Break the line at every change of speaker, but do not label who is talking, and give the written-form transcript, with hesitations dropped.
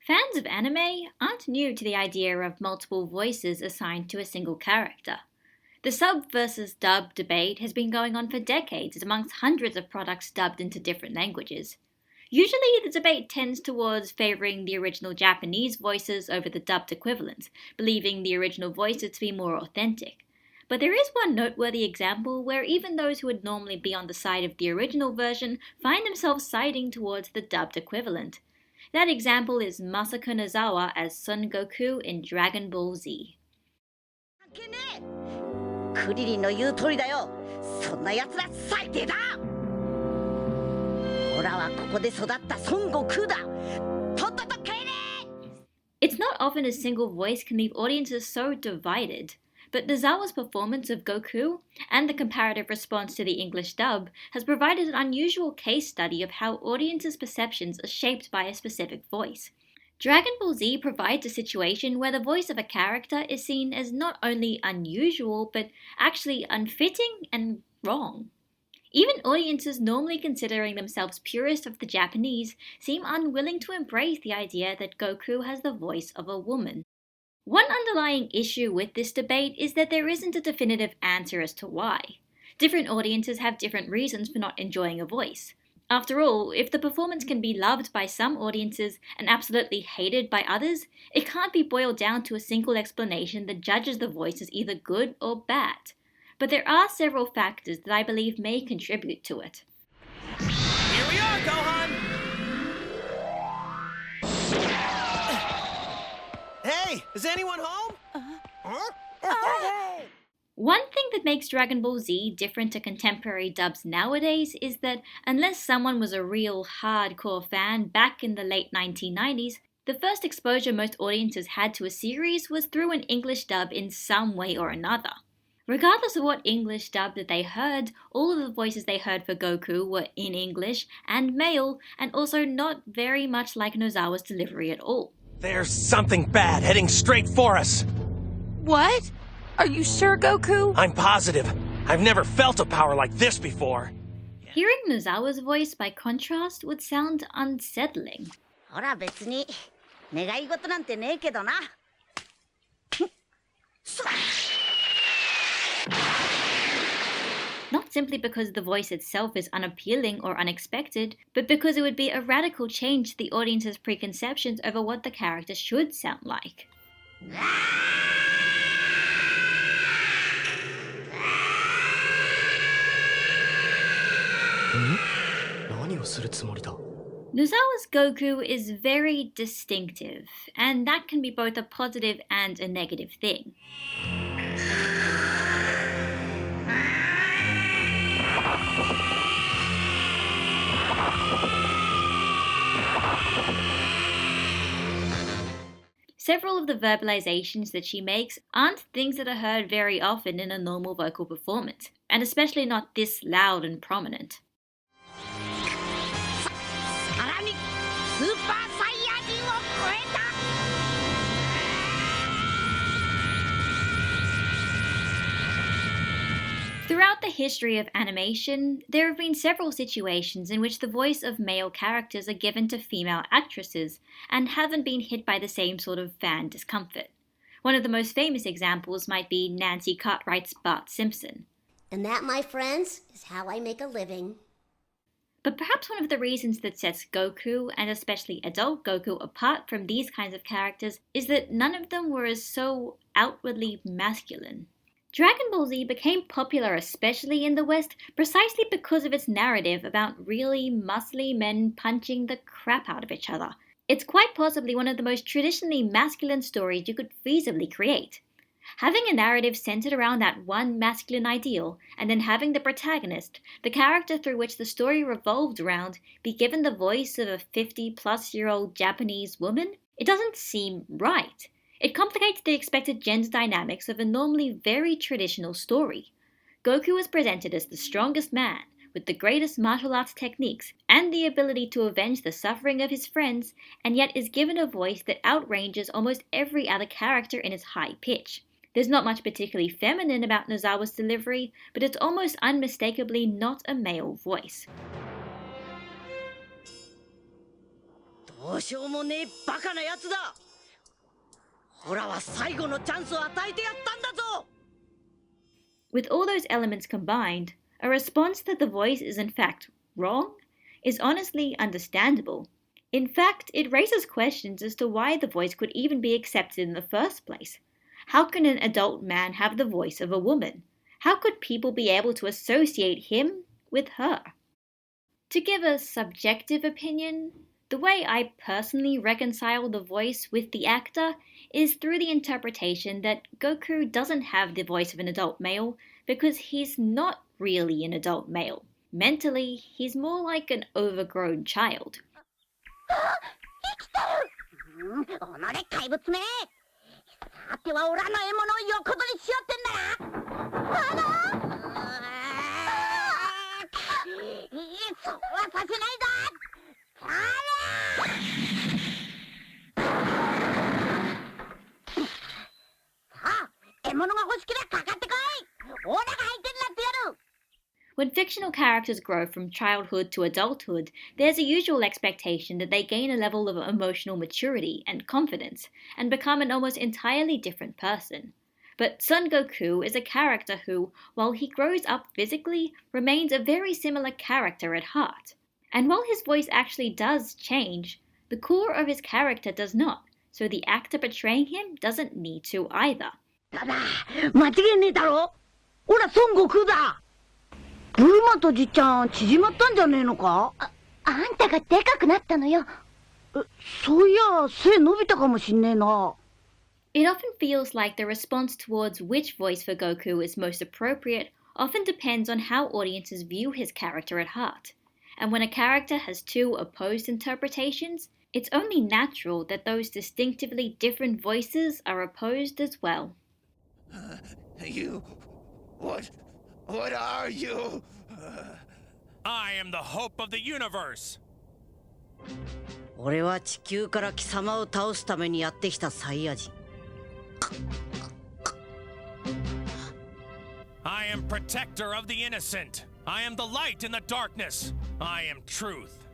Fans of anime aren't new to the idea of multiple voices assigned to a single character. The sub versus dub debate has been going on for decades amongst hundreds of products dubbed into different languages. Usually, the debate tends towards favouring the original Japanese voices over the dubbed equivalents, believing the original voices to be more authentic. But there is one noteworthy example where even those who would normally be on the side of the original version find themselves siding towards the dubbed equivalent. That example is Masako Nozawa as Son Goku in Dragon Ball Z.
クリリンの言う通りだよ。そんな奴ら最低だ。オラはここで育った孫悟空だ。とっとと帰れ。
It's not often a single voice can leave audiences so divided, but Nozawa's performance of Goku and the comparative response to the English dub has provided an unusual case study of how audiences' perceptions are shaped by a specific voice. Dragon Ball Z provides a situation where the voice of a character is seen as not only unusual, but actually unfitting and wrong. Even audiences normally considering themselves purists of the Japanese seem unwilling to embrace the idea that Goku has the voice of a woman. One underlying issue with this debate is that there isn't a definitive answer as to why. Different audiences have different reasons for not enjoying a voice. After all, if the performance can be loved by some audiences and absolutely hated by others, it can't be boiled down to a single explanation that judges the voice as either good or bad. But there are several factors that I believe may contribute to it.
Here we are, Gohan! Hey, is anyone home?
One thing that makes Dragon Ball Z different to contemporary dubs nowadays is that unless someone was a real hardcore fan back in the late 1990s, the first exposure most audiences had to a series was through an English dub in some way or another. Regardless of what English dub that they heard, all of the voices they heard for Goku were in English and male, and also not very much like Nozawa's delivery at all.
There's something bad heading straight for us.
What? Are you sure, Goku?
I'm positive. I've never felt a power like this before.
Hearing Nozawa's voice, by contrast, would sound unsettling.
ほら別に願い事なんてねえけどな。
Not simply because the voice itself is unappealing or unexpected, but because it would be a radical change to the audience's preconceptions over what the character should sound like. Nozawa's Goku is very distinctive, and that can be both a positive and a negative thing. Several of the verbalizations that she makes aren't things that are heard very often in a normal vocal performance, and especially not this loud and prominent.
さらにスーパーサイヤ人を超えた。
Throughout the history of animation, there have been several situations in which the voice of male characters are given to female actresses and haven't been hit by the same sort of fan discomfort. One of the most famous examples might be Nancy Cartwright's Bart Simpson.
And that, my friends, is how I make a living.
But perhaps one of the reasons that sets Goku, and especially adult Goku, apart from these kinds of characters is that none of them were as so outwardly masculine. Dragon Ball Z became popular especially in the West precisely because of its narrative about really muscly men punching the crap out of each other. It's quite possibly one of the most traditionally masculine stories you could feasibly create. Having a narrative centered around that one masculine ideal, and then having the protagonist, the character through which the story revolved around, be given the voice of a 50-plus-year-old Japanese woman, it doesn't seem right. It complicates the expected gender dynamics of a normally very traditional story. Goku is presented as the strongest man, with the greatest martial arts techniques, and the ability to avenge the suffering of his friends, and yet is given a voice that outranges almost every other character in its high pitch. There's not much particularly feminine about Nozawa's delivery, but it's almost unmistakably not a male voice.
どうしようもねえバカなやつだ。オラは最後のチャンスを与えてやったんだぞ。
With all those elements combined, a response that the voice is in fact wrong is honestly understandable. In fact, it raises questions as to why the voice could even be accepted in the first place. How can an adult man have the voice of a woman? How could people be able to associate him with her? To give a subjective opinion, the way I personally reconcile the voice with the actor is through the interpretation that Goku doesn't have the voice of an adult male because he's not really an adult male. Mentally, he's more like an overgrown child.
おのれ怪物め。さてはオラの獲物を横取りしようってんだ。そうはさせないぞ。さあ、獲物が欲しけりゃかかってこい。オラが相手になってやる。
When fictional characters grow from childhood to adulthood, there's a usual expectation that they gain a level of emotional maturity and confidence and become an almost entirely different person. But Son Goku is a character who, while he grows up physically, remains a very similar character at heart. And while his voice actually does change, the core of his character does not, so the actor portraying him doesn't need to either.
ただ、間違いねえだろ。オラ孫悟空だ。ブルマとじっちゃん縮まったんじゃねえのか。
あんたがでかくなったのよ。
そういや背伸びたかもしんねえな。
It often feels like the response towards which voice for Goku is most appropriate often depends on how audiences view his character at heart. And when a character has two opposed interpretations, it's only natural that those distinctively different voices are opposed as well.
You... What are you? I am the hope of the universe.
俺は地球から貴様を倒すためにやってきたサイヤ人。
I am protector of the innocent. I am the light in the darkness. I am truth.